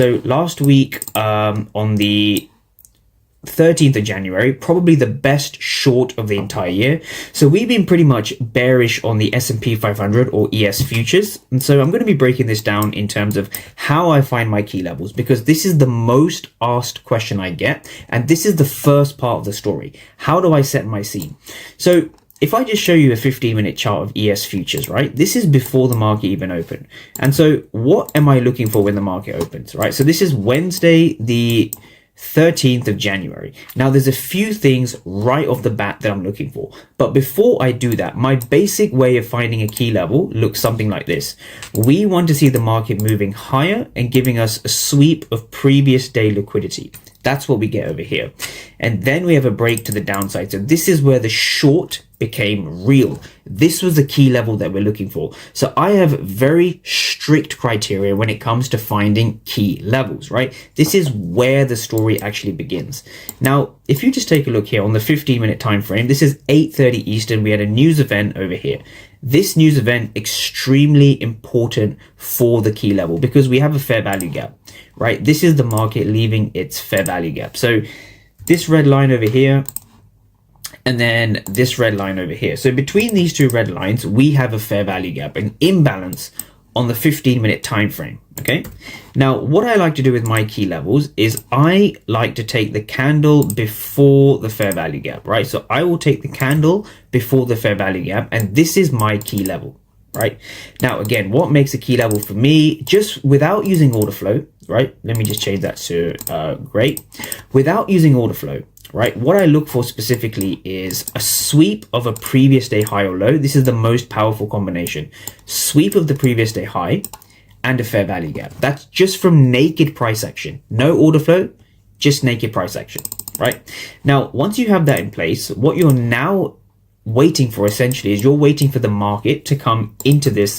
So last week on the 13th of January, probably the best short of the entire year. So we've been pretty much bearish on the S&P 500 or ES futures. And so I'm going to be breaking this down in terms of how I find my key levels, because this is the most asked question I get. And this is the first part of the story. How do I set my scene? So if I just show you a 15-minute chart of ES futures, right? This is before the market even opened. And so what am I looking for when the market opens, right? So this is Wednesday, the 13th of January. Now there's a few things right off the bat that I'm looking for. But before I do that, my basic way of finding a key level looks something like this. We want to see the market moving higher and giving us a sweep of previous day liquidity. That's what we get over here. And then we have a break to the downside. So this is where the short became real. This was the key level that we're looking for. So I have very strict criteria when it comes to finding key levels, right? This is where the story actually begins. Now, if you just take a look here on the 15-minute time frame, this is 8:30 Eastern. We had a news event over here. This news event extremely important for the key level because we have a fair value gap, right? This is the market leaving its fair value gap. So this red line over here, and then this red line over here. So between these two red lines, we have a fair value gap, an imbalance on the 15-minute time frame. Okay. Now, what I like to do with my key levels is I like to take the candle before the fair value gap, right? So I will take the candle before the fair value gap, and this is my key level, right? Now, again, what makes a key level for me, just without using order flow, right? Let me just change that to great. Without using order flow, right? What I look for specifically is a sweep of a previous day high or low. This is the most powerful combination. Sweep of the previous day high and a fair value gap. That's just from naked price action. No order flow, just naked price action, right? Now, once you have that in place, what you're now waiting for essentially is you're waiting for the market to come into this